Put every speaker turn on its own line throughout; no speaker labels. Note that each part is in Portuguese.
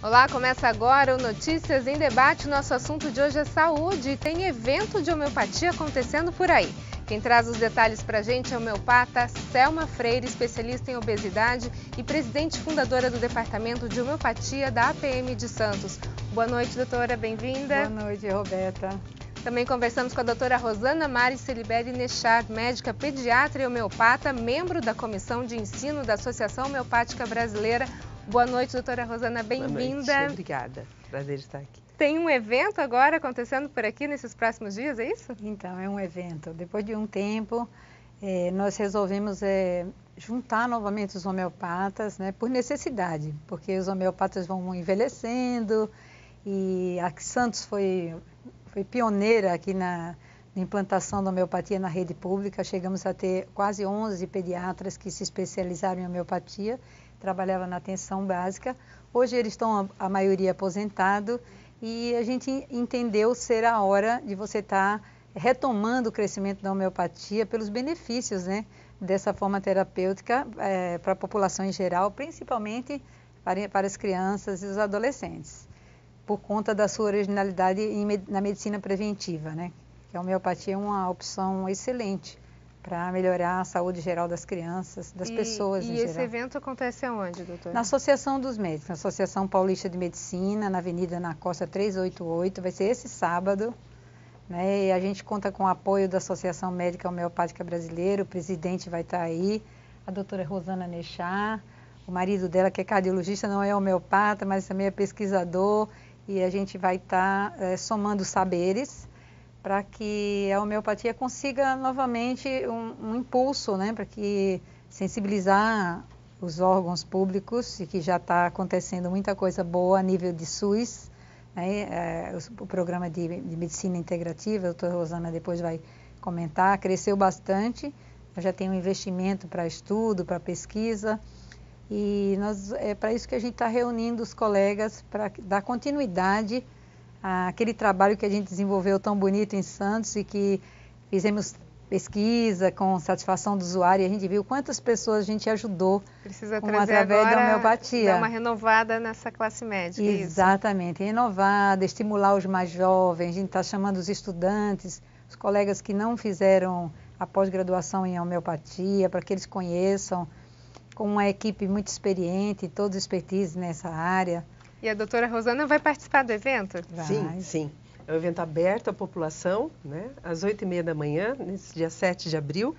Olá, começa agora o Notícias em Debate. Nosso assunto de hoje é saúde e tem evento de homeopatia acontecendo por aí. Quem traz os detalhes para a gente é a homeopata Selma Freire, especialista em obesidade e presidente fundadora do Departamento de Homeopatia da APM de Santos. Boa noite, doutora, bem-vinda.
Boa noite, Roberta.
Também conversamos com a doutora Rosana Mari Celiberi Nechar, médica pediatra e homeopata, membro da Comissão de Ensino da Associação Homeopática Brasileira. Boa noite, doutora Rosana, bem-vinda.
Boa noite, obrigada. Prazer estar aqui.
Tem um evento agora acontecendo por aqui nesses próximos dias, é isso?
Então, é um evento. Depois de um tempo, nós resolvemos juntar novamente os homeopatas, né, por necessidade, porque os homeopatas vão envelhecendo e a Santos foi pioneira aqui na implantação da homeopatia na rede pública. Chegamos a ter quase 11 pediatras que se especializaram em homeopatia, trabalhavam na atenção básica. Hoje eles estão, a maioria, aposentado e a gente entendeu ser a hora de você estar retomando o crescimento da homeopatia pelos benefícios, né, dessa forma terapêutica para a população em geral, principalmente para as crianças e os adolescentes, por conta da sua originalidade na medicina preventiva, né? Que a homeopatia é uma opção excelente para melhorar a saúde geral das crianças, das pessoas em geral.
E esse evento acontece aonde, doutora?
Na Associação dos Médicos, na Associação Paulista de Medicina, na Avenida na Costa 388, vai ser esse sábado, né? E a gente conta com o apoio da Associação Médica Homeopática Brasileira, o presidente vai estar aí, a doutora Rosana Nechar, o marido dela, que é cardiologista, não é homeopata, mas também é pesquisador, e a gente vai estar somando saberes para que a homeopatia consiga novamente um impulso, né, para que sensibilizar os órgãos públicos, e que já está acontecendo muita coisa boa a nível de SUS, né, o programa de medicina integrativa, a doutora Rosana depois vai comentar, cresceu bastante, já tem um investimento para estudo, para pesquisa, e é para isso que a gente está reunindo os colegas para dar continuidade àquele trabalho que a gente desenvolveu tão bonito em Santos e que fizemos pesquisa com satisfação do usuário, e a gente viu quantas pessoas a gente ajudou através da homeopatia.
Dar uma renovada nessa classe médica.
Exatamente, renovada, estimular os mais jovens, a gente está chamando os estudantes, os colegas que não fizeram a pós-graduação em homeopatia, para que eles conheçam, com uma equipe muito experiente, todos expertise nessa área.
E a doutora Rosana vai participar do evento?
Vai. Sim. É um evento aberto à população, né, às 8h30 da manhã, nesse dia 7 de abril.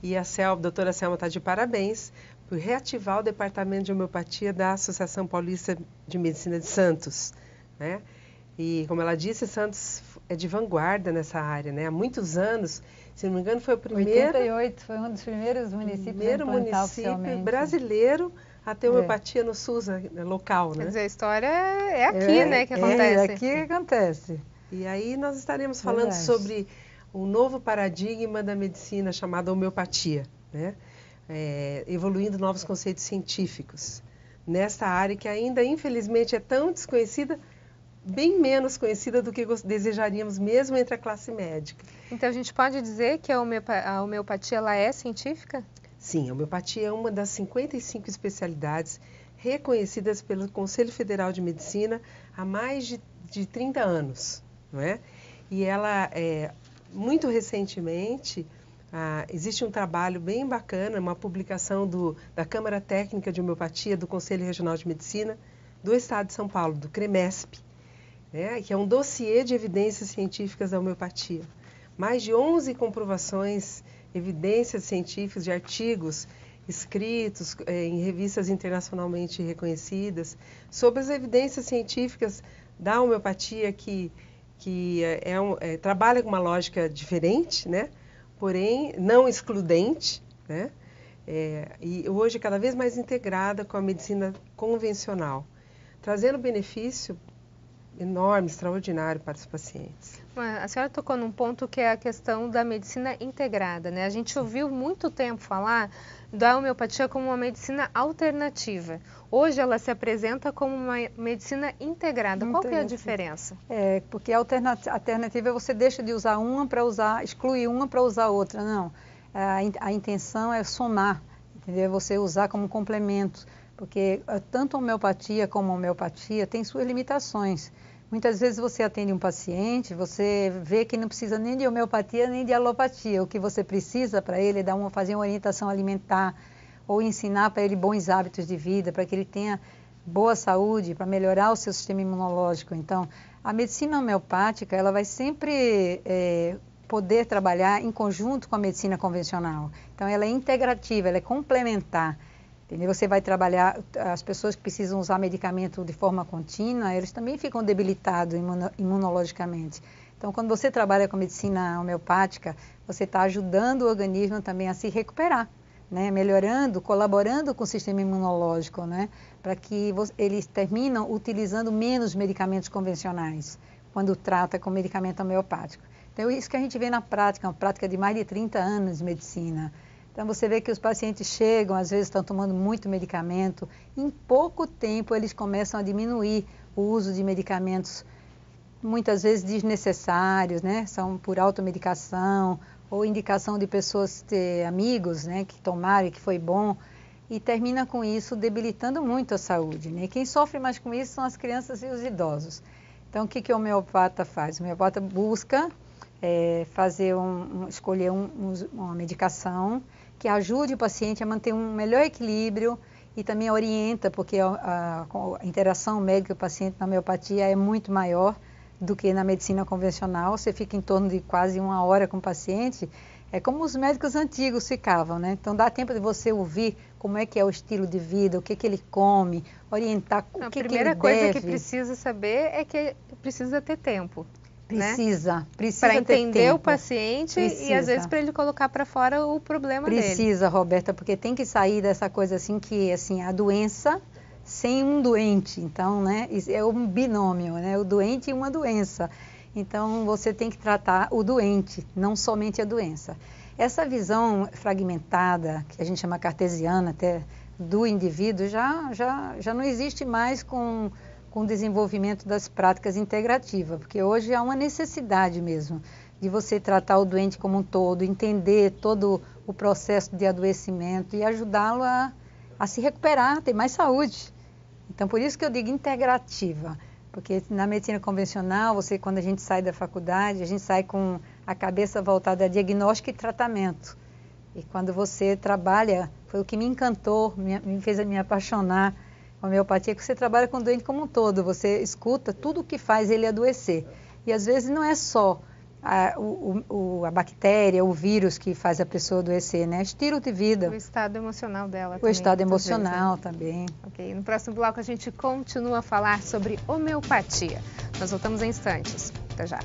E a doutora Selma está de parabéns por reativar o Departamento de Homeopatia da Associação Paulista de Medicina de Santos, né? E, como ela disse, Santos é de vanguarda nessa área, né? Há muitos anos, se não me engano, foi o primeiro...
88, foi um dos primeiros municípios a implantar oficialmente.
Brasileiro a ter homeopatia no SUS local, né?
Quer dizer, a história é aqui, né, que acontece.
É aqui que acontece.
E aí nós estaremos falando sobre um novo paradigma da medicina chamado homeopatia, né? Evoluindo novos conceitos científicos nessa área que ainda, infelizmente, é tão desconhecida, bem menos conhecida do que desejaríamos mesmo entre a classe médica.
Então a gente pode dizer que a homeopatia ela é científica?
Sim, a homeopatia é uma das 55 especialidades reconhecidas pelo Conselho Federal de Medicina há mais de 30 anos, não é? E ela, muito recentemente, existe um trabalho bem bacana, uma publicação da Câmara Técnica de Homeopatia do Conselho Regional de Medicina do Estado de São Paulo, do CREMESP, né, que é um dossiê de evidências científicas da homeopatia. Mais de 11 comprovações, evidências científicas de artigos escritos em revistas internacionalmente reconhecidas sobre as evidências científicas da homeopatia que trabalha com uma lógica diferente, né, porém não excludente, né, e hoje cada vez mais integrada com a medicina convencional, trazendo benefício enorme, extraordinário para os pacientes.
A senhora tocou num ponto que é a questão da medicina integrada, né? A gente ouviu muito tempo falar da homeopatia como uma medicina alternativa. Hoje ela se apresenta como uma medicina integrada. Qual que é a diferença?
Porque a alternativa é você deixa de usar uma para excluir uma para usar outra. Não, a intenção é somar, entendeu? Você usar como complemento. porque tanto a homeopatia como a homeopatia tem suas limitações. Muitas vezes você atende um paciente, você vê que não precisa nem de homeopatia nem de alopatia. O que você precisa para ele é fazer uma orientação alimentar ou ensinar para ele bons hábitos de vida, para que ele tenha boa saúde, para melhorar o seu sistema imunológico. Então, a medicina homeopática ela vai sempre poder trabalhar em conjunto com a medicina convencional. Então, ela é integrativa, ela é complementar. Entendeu? Você vai trabalhar, as pessoas que precisam usar medicamento de forma contínua, eles também ficam debilitados imunologicamente. Então, quando você trabalha com medicina homeopática, você está ajudando o organismo também a se recuperar, né? Melhorando, colaborando com o sistema imunológico, né? Para que eles terminam utilizando menos medicamentos convencionais, quando trata com medicamento homeopático. Então, isso que a gente vê na prática, uma prática de mais de 30 anos de medicina. Então, você vê que os pacientes chegam, às vezes estão tomando muito medicamento, em pouco tempo eles começam a diminuir o uso de medicamentos, muitas vezes desnecessários, né? São por automedicação ou indicação de pessoas, amigos, né? Que tomaram e que foi bom, e termina com isso debilitando muito a saúde, né? E quem sofre mais com isso são as crianças e os idosos. Então, o que o homeopata faz? O homeopata busca escolher uma medicação que ajude o paciente a manter um melhor equilíbrio e também orienta, porque a interação médico-paciente na homeopatia é muito maior do que na medicina convencional. Você fica em torno de quase 1 hora com o paciente, é como os médicos antigos ficavam, né? Então dá tempo de você ouvir como é que é o estilo de vida, o que ele come, orientar o que ele deve.
A primeira coisa que precisa saber é que precisa ter tempo.
Precisa
para entender o paciente e às vezes para ele colocar para fora o problema dele.
Precisa, Roberta, porque tem que sair dessa coisa assim que assim a doença sem um doente. Então, né, é um binômio, né, o doente e uma doença. Então, você tem que tratar o doente, não somente a doença. Essa visão fragmentada, que a gente chama cartesiana até, do indivíduo, já não existe mais com o desenvolvimento das práticas integrativas, porque hoje há uma necessidade mesmo de você tratar o doente como um todo, entender todo o processo de adoecimento e ajudá-lo a se recuperar, a ter mais saúde. Então, por isso que eu digo integrativa, porque na medicina convencional, quando a gente sai da faculdade, a gente sai com a cabeça voltada a diagnóstico e tratamento. E quando você trabalha, foi o que me encantou, me fez me apaixonar a homeopatia, que você trabalha com o doente como um todo, você escuta tudo o que faz ele adoecer. E às vezes não é só a bactéria, o vírus que faz a pessoa adoecer, né? Estilo de vida.
O estado emocional dela também.
O estado emocional também.
Ok, no próximo bloco a gente continua a falar sobre homeopatia. Nós voltamos em instantes. Até já.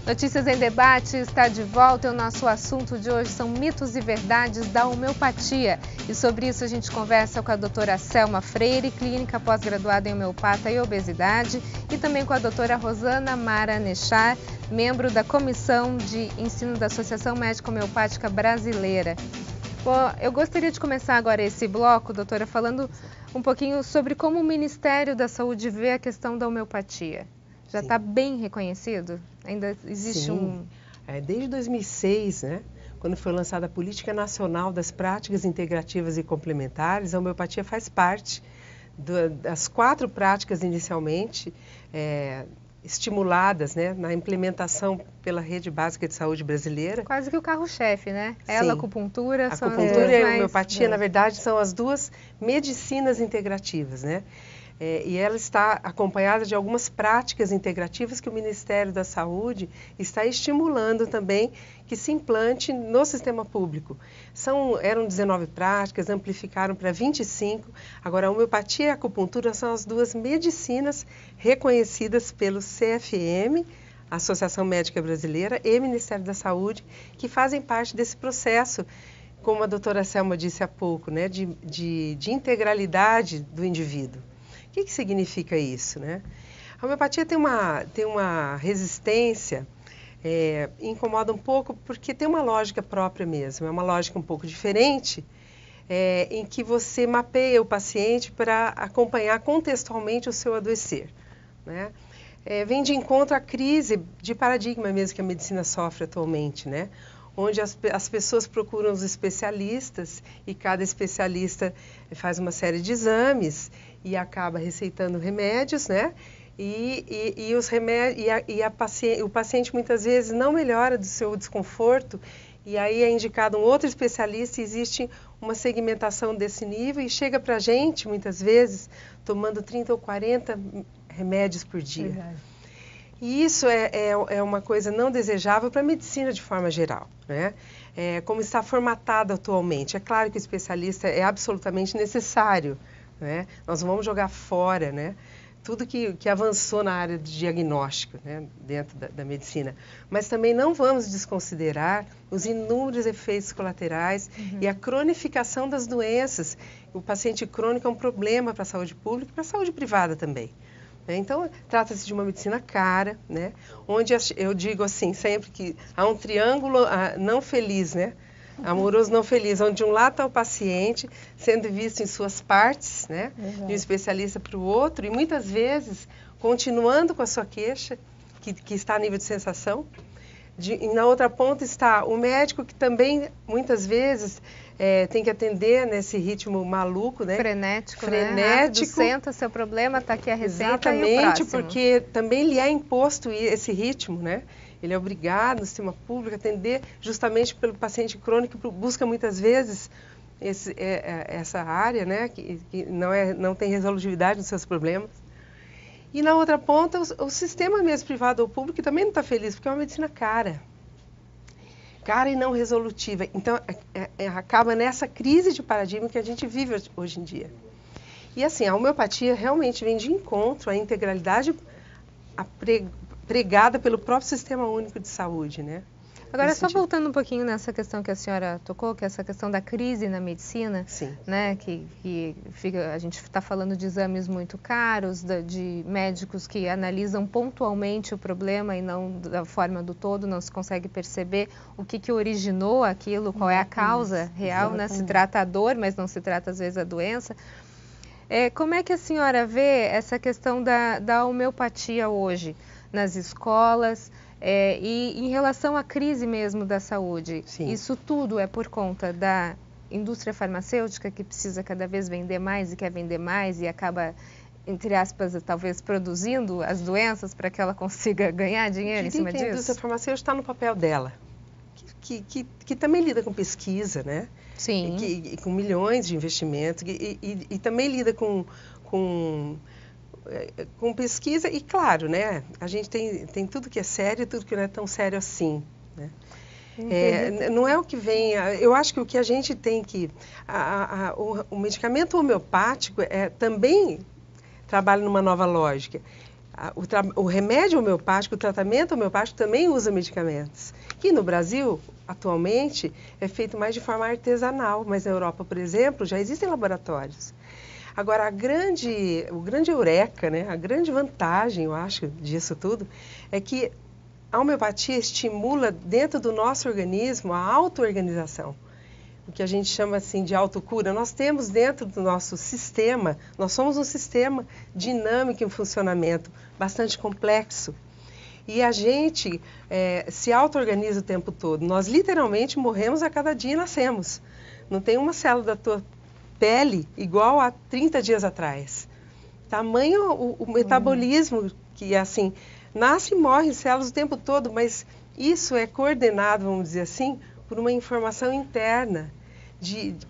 Notícias em Debate está de volta e o nosso assunto de hoje são mitos e verdades da homeopatia. E sobre isso a gente conversa com a doutora Selma Freire, clínica pós-graduada em homeopata e obesidade, e também com a doutora Rosana Mara Nechar, membro da Comissão de Ensino da Associação Médica Homeopática Brasileira. Bom, eu gostaria de começar agora esse bloco, doutora, falando um pouquinho sobre como o Ministério da Saúde vê a questão da homeopatia. Já está bem reconhecido? Ainda existe
Desde 2006, né, quando foi lançada a Política Nacional das Práticas Integrativas e Complementares, a homeopatia faz parte das 4 práticas inicialmente estimuladas, né, na implementação pela Rede Básica de Saúde Brasileira.
Quase que o carro-chefe, né? Ela, a acupuntura,
são as duas. A acupuntura e a homeopatia, na verdade, são as 2 medicinas integrativas, né? E ela está acompanhada de algumas práticas integrativas que o Ministério da Saúde está estimulando também que se implante no sistema público. Eram 19 práticas, amplificaram para 25. Agora, a homeopatia e a acupuntura são as 2 medicinas reconhecidas pelo CFM, Associação Médica Brasileira, e Ministério da Saúde, que fazem parte desse processo, como a doutora Selma disse há pouco, né, de integralidade do indivíduo. O que significa isso, né? A homeopatia tem uma resistência, incomoda um pouco porque tem uma lógica própria mesmo, é uma lógica um pouco diferente, em que você mapeia o paciente para acompanhar contextualmente o seu adoecer, né? Vem de encontro à crise de paradigma mesmo que a medicina sofre atualmente, né? onde as pessoas procuram os especialistas e cada especialista faz uma série de exames e acaba receitando remédios, né? O paciente muitas vezes não melhora do seu desconforto e aí é indicado um outro especialista e existe uma segmentação desse nível e chega para a gente, muitas vezes, tomando 30 ou 40 remédios por dia. Verdade. E isso é uma coisa não desejável para a medicina de forma geral, né? Como está formatada atualmente. É claro que o especialista é absolutamente necessário, né? Nós não vamos jogar fora, né? Tudo que avançou na área de diagnóstico, né, dentro da medicina. Mas também não vamos desconsiderar os inúmeros efeitos colaterais e a cronificação das doenças. O paciente crônico é um problema para a saúde pública e para a saúde privada também. Então, trata-se de uma medicina cara, né, onde eu digo assim, sempre que há um triângulo não feliz, né? Amoroso não feliz, onde de um lado está o paciente sendo visto em suas partes, né, de um especialista para o outro, e muitas vezes continuando com a sua queixa, que está a nível de sensação. E na outra ponta está o médico, que também muitas vezes tem que atender nesse ritmo maluco, né?
Frenético. Né? Rápido, senta seu problema, está aqui a receita.
Exatamente,
e o próximo.
Porque também lhe é imposto esse ritmo, né? Ele é obrigado, no sistema público, a atender justamente pelo paciente crônico que busca muitas vezes essa área, né, que não tem resolutividade nos seus problemas. E na outra ponta, o sistema mesmo privado ou público também não está feliz, porque é uma medicina cara. Cara e não resolutiva. Então, acaba nessa crise de paradigma que a gente vive hoje em dia. E assim, a homeopatia realmente vem de encontro à integralidade pregada pelo próprio Sistema Único de Saúde, né?
Agora, só voltando um pouquinho nessa questão que a senhora tocou, que é essa questão da crise na medicina,
sim,
né? A gente está falando de exames muito caros, de médicos que analisam pontualmente o problema e não da forma do todo, não se consegue perceber o que originou aquilo, qual é a causa real, né? Se trata a dor, mas não se trata às vezes a doença. Como é que a senhora vê essa questão da homeopatia hoje nas escolas? E em relação à crise mesmo da saúde, sim, isso tudo é por conta da indústria farmacêutica que precisa cada vez vender mais e quer vender mais e acaba, entre aspas, talvez produzindo as doenças para que ela consiga ganhar dinheiro em cima disso?
A indústria farmacêutica está no papel dela, que também lida com pesquisa, né?
Sim.
E com milhões de investimentos e também lida com pesquisa e, claro, né, a gente tem tudo que é sério e tudo que não é tão sério assim, né? Não é o que vem, eu acho que o que a gente tem que, o medicamento homeopático também trabalha numa nova lógica. O remédio homeopático, o tratamento homeopático também usa medicamentos, que no Brasil, atualmente, é feito mais de forma artesanal, mas na Europa, por exemplo, já existem laboratórios. Agora, o grande eureka, né, a grande vantagem, eu acho, disso tudo, é que a homeopatia estimula dentro do nosso organismo a auto-organização, o que a gente chama assim de autocura. Nós temos dentro do nosso sistema, nós somos um sistema dinâmico em funcionamento, bastante complexo. E a gente se auto-organiza o tempo todo. Nós literalmente morremos a cada dia e nascemos. Não tem uma célula da tua pele igual a 30 dias atrás. Tamanho o metabolismo, que assim, nasce e morre células o tempo todo, mas isso é coordenado, vamos dizer assim, por uma informação interna,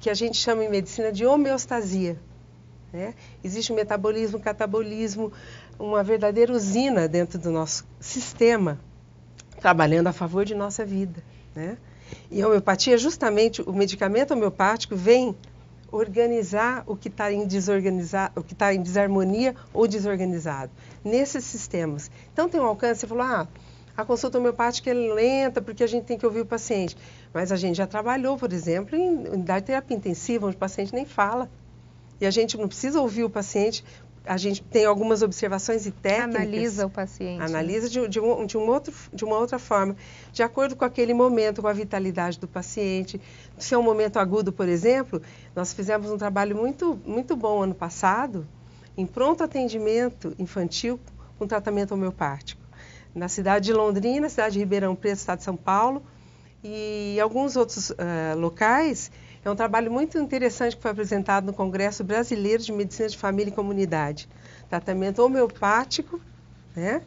que a gente chama em medicina de homeostasia, né? Existe um metabolismo, catabolismo, uma verdadeira usina dentro do nosso sistema, trabalhando a favor de nossa vida, né? E a homeopatia, justamente, o medicamento homeopático vem organizar o que está em desarmonia ou desorganizado nesses sistemas. Então tem um alcance, você falou, a consulta homeopática é lenta porque a gente tem que ouvir o paciente. Mas a gente já trabalhou, por exemplo, em unidade de terapia intensiva, onde o paciente nem fala. E a gente não precisa ouvir o paciente, a gente tem algumas observações e técnicas.
Analisa o paciente.
Analisa de uma outra forma, de acordo com aquele momento, com a vitalidade do paciente. Se é um momento agudo, por exemplo, nós fizemos um trabalho muito, muito bom ano passado, em pronto atendimento infantil com tratamento homeopático. Na cidade de Londrina, cidade de Ribeirão Preto, estado de São Paulo, e alguns outros locais. É um trabalho muito interessante que foi apresentado no Congresso Brasileiro de Medicina de Família e Comunidade. Tratamento homeopático, né?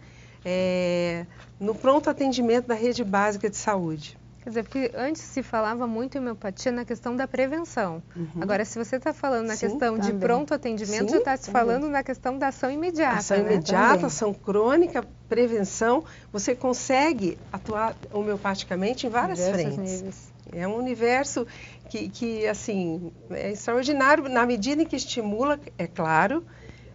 No pronto atendimento da rede básica de saúde.
Quer dizer, porque antes se falava muito em homeopatia na questão da prevenção. Agora, se você está falando na questão de pronto atendimento, já está se falando na questão da ação imediata.
Ação imediata, ação crônica, prevenção. Você consegue atuar homeopaticamente em várias frentes. Níveis. É um universo que, assim, é extraordinário na medida em que estimula, é claro,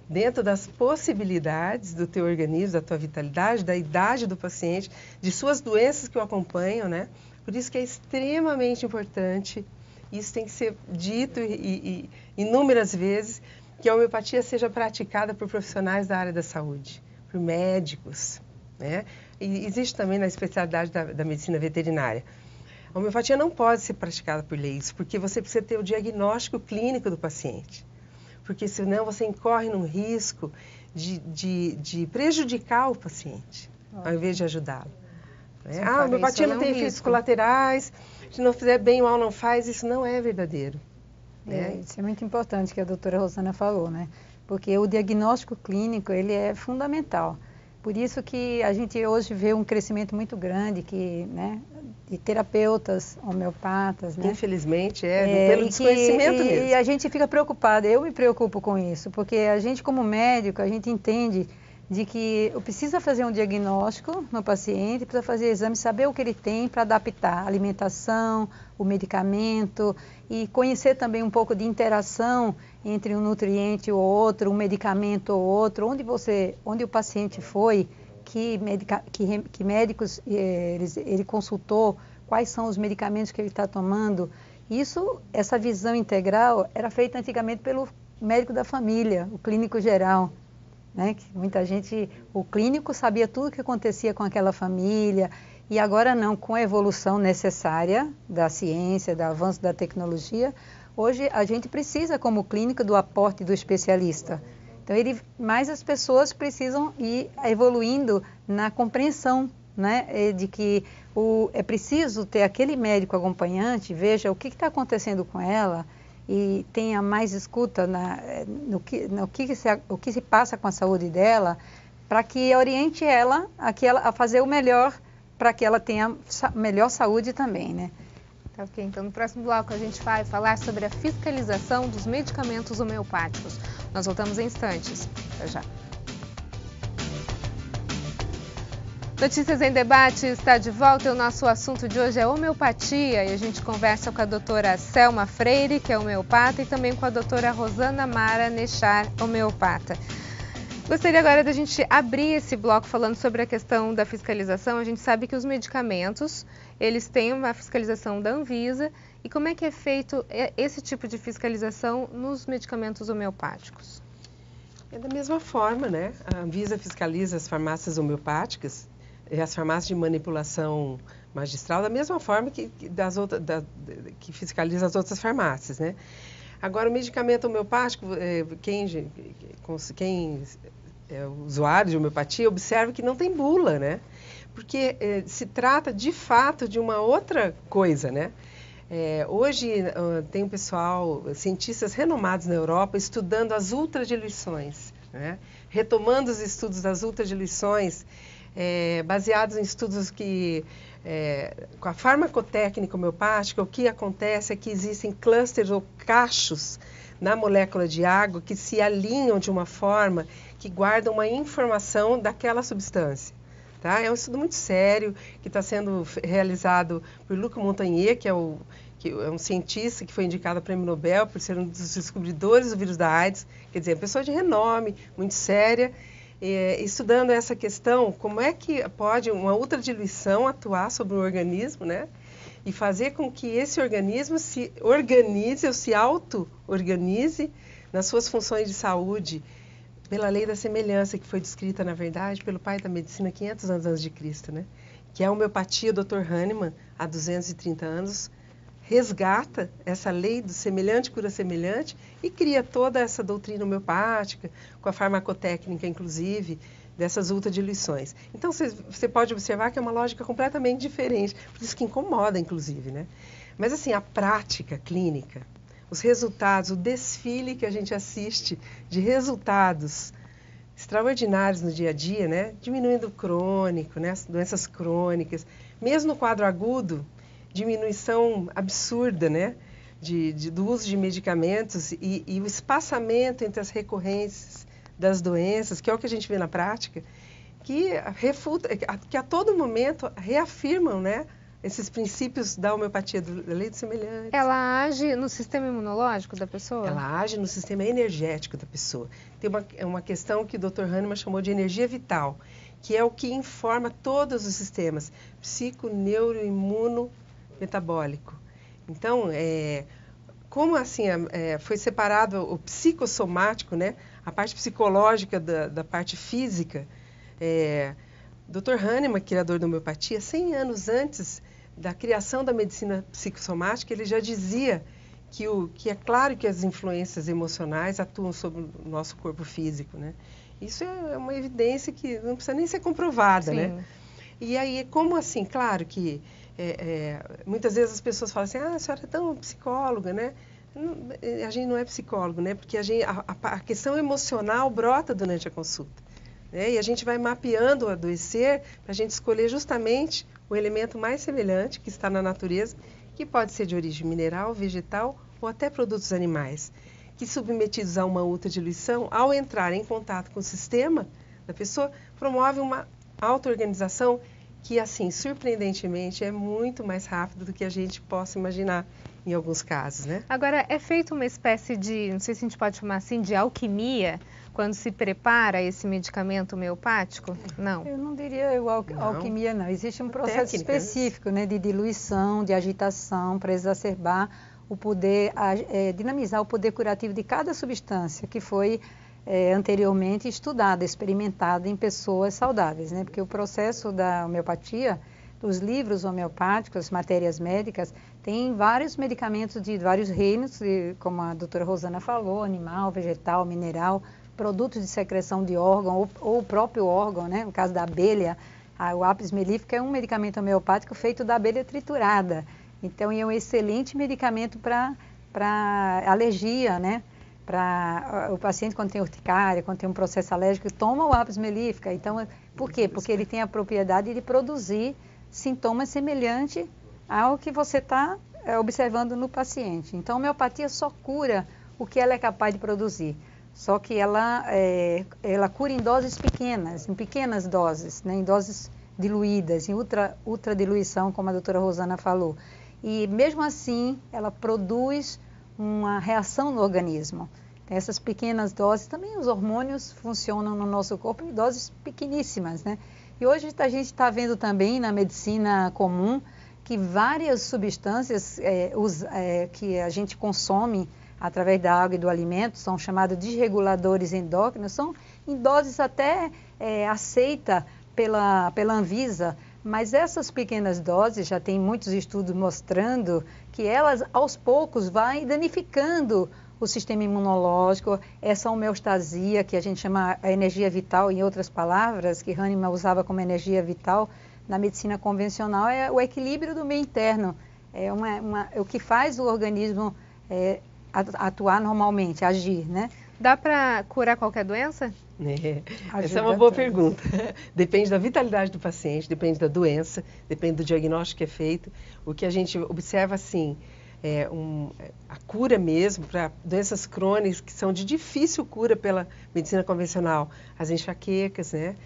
dentro das possibilidades do teu organismo, da tua vitalidade, da idade do paciente, de suas doenças que o acompanham, né? Por isso que é extremamente importante, isso tem que ser dito e inúmeras vezes, que a homeopatia seja praticada por profissionais da área da saúde, por médicos, né? E existe também na especialidade da medicina veterinária. A homeopatia não pode ser praticada por leigos, porque você precisa ter o diagnóstico clínico do paciente. Porque senão você incorre num risco de prejudicar o paciente, ao invés de ajudá-lo. A homeopatia não tem efeitos colaterais, se não fizer bem ou mal não faz, isso não é verdadeiro.
Isso é muito importante que a doutora Rosana falou, né? Porque o diagnóstico clínico, ele é fundamental. Por isso que a gente hoje vê um crescimento muito grande de terapeutas homeopatas, né?
Infelizmente, pelo desconhecimento mesmo.
E a gente fica preocupada, eu me preocupo com isso, porque a gente como médico, a gente entende de que eu preciso fazer um diagnóstico no paciente, precisa fazer exame, saber o que ele tem para adaptar a alimentação, o medicamento e conhecer também um pouco de interação entre um nutriente ou outro, um medicamento ou outro, onde o paciente foi, que médicos ele consultou, quais são os medicamentos que ele está tomando. Essa visão integral era feita antigamente pelo médico da família, o clínico geral. Né? Que muita gente, o clínico sabia tudo o que acontecia com aquela família e agora não, com a evolução necessária da ciência, do avanço da tecnologia, hoje a gente precisa como clínico do aporte do especialista. Então mais as pessoas precisam ir evoluindo na compreensão, né? De que é preciso ter aquele médico acompanhante, veja o que está acontecendo com ela, e tenha mais escuta no que se passa com a saúde dela, para que oriente ela a fazer o melhor, para que ela tenha melhor saúde também, né?
Tá, ok. Então, no próximo bloco a gente vai falar sobre a fiscalização dos medicamentos homeopáticos. Nós voltamos em instantes. Até já. Notícias em Debate está de volta e o nosso assunto de hoje é homeopatia e a gente conversa com a doutora Selma Freire, que é homeopata, e também com a doutora Rosana Mara Nechar, homeopata. Gostaria agora da gente abrir esse bloco falando sobre a questão da fiscalização. A gente sabe que os medicamentos, eles têm uma fiscalização da Anvisa, e como é que é feito esse tipo de fiscalização nos medicamentos homeopáticos?
É da mesma forma, né? A Anvisa fiscaliza as farmácias homeopáticas, as farmácias de manipulação magistral, da mesma forma que fiscaliza as outras farmácias, né? Agora, o medicamento homeopático, quem é usuário de homeopatia, observa que não tem bula, né? Porque se trata, de fato, de uma outra coisa, né? Hoje tem um pessoal, cientistas renomados na Europa, estudando as ultradiluições, né? Retomando os estudos das ultradiluições, baseados em estudos que, com a farmacotécnica homeopática, o que acontece é que existem clusters ou cachos na molécula de água que se alinham de uma forma que guardam uma informação daquela substância. Tá? É um estudo muito sério que está sendo realizado por Luc Montagnier, que é um cientista que foi indicado ao Prêmio Nobel por ser um dos descobridores do vírus da AIDS, quer dizer, uma pessoa de renome, muito séria, estudando essa questão, como é que pode uma ultradiluição atuar sobre o organismo, né? E fazer com que esse organismo se organize ou se auto-organize nas suas funções de saúde, pela lei da semelhança, que foi descrita, na verdade, pelo pai da medicina 500 anos antes de Cristo, né? Que é a homeopatia, o Dr. Hahnemann, há 230 anos, resgata essa lei do semelhante cura semelhante e cria toda essa doutrina homeopática, com a farmacotécnica, inclusive, dessas ultradiluições. Então, você pode observar que é uma lógica completamente diferente, por isso que incomoda, inclusive, né? Mas, assim, a prática clínica, os resultados, o desfile que a gente assiste de resultados extraordinários no dia a dia, né? Diminuindo o crônico, né? As doenças crônicas, mesmo no quadro agudo, diminuição absurda, né? Do uso de medicamentos e o espaçamento entre as recorrências das doenças, que é o que a gente vê na prática, que refuta, que a todo momento reafirmam, né, esses princípios da homeopatia, da lei dos semelhantes.
Ela age no sistema imunológico da pessoa?
Ela age no sistema energético da pessoa. Tem uma questão que o Dr. Hahnemann chamou de energia vital, que é o que informa todos os sistemas, psico, neuro, imuno, metabólico. Então, como assim foi separado o psicossomático, né, a parte psicológica da parte física, Dr. Hahnemann, criador da homeopatia, 100 anos antes da criação da medicina psicossomática, ele já dizia que é claro que as influências emocionais atuam sobre o nosso corpo físico, né? Isso é uma evidência que não precisa nem ser comprovada,
Sim.
né? E aí, como assim? Claro que muitas vezes as pessoas falam assim, a senhora é tão psicóloga, né? A gente não é psicólogo, né? Porque a questão emocional brota durante a consulta, né? E a gente vai mapeando o adoecer para a gente escolher justamente o elemento mais semelhante que está na natureza, que pode ser de origem mineral, vegetal ou até produtos animais, que submetidos a uma ultradiluição, ao entrar em contato com o sistema da pessoa, promove uma auto-organização que, assim, surpreendentemente, é muito mais rápido do que a gente possa imaginar em alguns casos, né?
Agora, é feita uma espécie de, não sei se a gente pode chamar assim, de alquimia, quando se prepara esse medicamento homeopático? Não.
Eu não diria alquimia, não. Existe um processo
Técnicas.
específico, né, de diluição, de agitação, para exacerbar o poder, dinamizar o poder curativo de cada substância que foi anteriormente estudada, experimentada em pessoas saudáveis, né? Porque o processo da homeopatia, dos livros homeopáticos, matérias médicas, tem vários medicamentos de vários reinos, como a doutora Rosana falou, animal, vegetal, mineral, produtos de secreção de órgão ou o próprio órgão, né? No caso da abelha, o apis mellifera é um medicamento homeopático feito da abelha triturada. Então, é um excelente medicamento para alergia, né? Para o paciente quando tem urticária, quando tem um processo alérgico, toma o apis mellifera. Então, por quê? Porque ele tem a propriedade de produzir sintomas semelhantes ao que você está observando no paciente. Então, a homeopatia só cura o que ela é capaz de produzir. Só que ela cura em doses pequenas, em pequenas doses, né? Em doses diluídas, em ultradiluição, como a doutora Rosana falou. E mesmo assim, ela produz uma reação no organismo. Essas pequenas doses, também os hormônios funcionam no nosso corpo em doses pequeníssimas, né? E hoje a gente está vendo também na medicina comum que várias substâncias que a gente consome através da água e do alimento, são chamados desreguladores endócrinos, são em doses até aceita pela Anvisa, mas essas pequenas doses, já tem muitos estudos mostrando que elas, aos poucos, vai danificando o sistema imunológico, essa homeostasia, que a gente chama a energia vital, em outras palavras, que Hahnemann usava como energia vital, na medicina convencional, é o equilíbrio do meio interno, é o que faz o organismo atuar normalmente, agir, né?
Dá para curar qualquer doença?
Essa é uma boa pergunta. Depende da vitalidade do paciente, depende da doença, depende do diagnóstico que é feito. O que a gente observa, assim, a cura mesmo para doenças crônicas que são de difícil cura pela medicina convencional, as enxaquecas, né?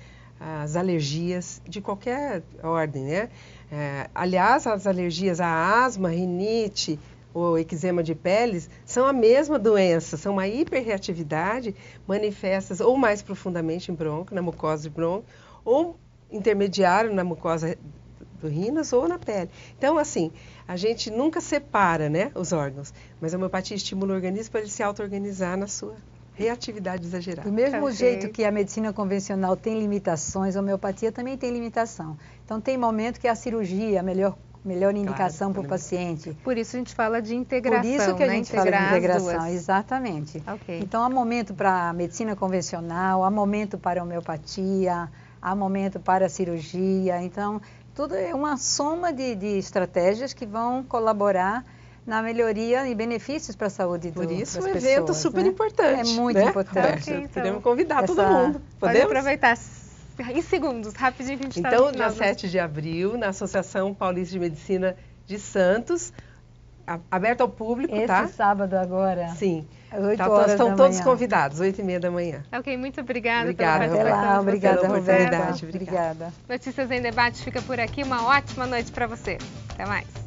As alergias de qualquer ordem, né? Aliás, as alergias à asma, rinite, ou eczema de peles, são a mesma doença, são uma hiperreatividade manifestas ou mais profundamente em bronco, na mucosa de bronco, ou intermediário na mucosa do rínos ou na pele. Então, assim, a gente nunca separa, né, os órgãos, mas a homeopatia estimula o organismo para ele se auto-organizar na sua reatividade exagerada.
Do mesmo jeito que a medicina convencional tem limitações, a homeopatia também tem limitação. Então, tem momento que a cirurgia, a melhor melhor indicação para o paciente.
Por isso a gente fala de integração,
Por isso que a gente fala de integração, exatamente.
Okay.
Então, há momento para a medicina convencional, há momento para a homeopatia, há momento para a cirurgia. Então, tudo é uma soma de estratégias que vão colaborar na melhoria e benefícios para a saúde das pessoas.
Por isso, um evento super importante.
É muito importante.
Okay, então, queremos convidar todo mundo. Podemos?
Pode aproveitar em segundos, rapidinho que a gente está
Então, dia 7 de abril, na Associação Paulista de Medicina de Santos, aberto ao público, tá?
Esse sábado agora.
Sim.
Às 8 horas
estão todos convidados, 8h30 da manhã.
Ok, muito obrigada.
Obrigada,
pela participação.
Obrigada,
Roberta.
Obrigada.
Notícias em Debate fica por aqui. Uma ótima noite para você. Até mais.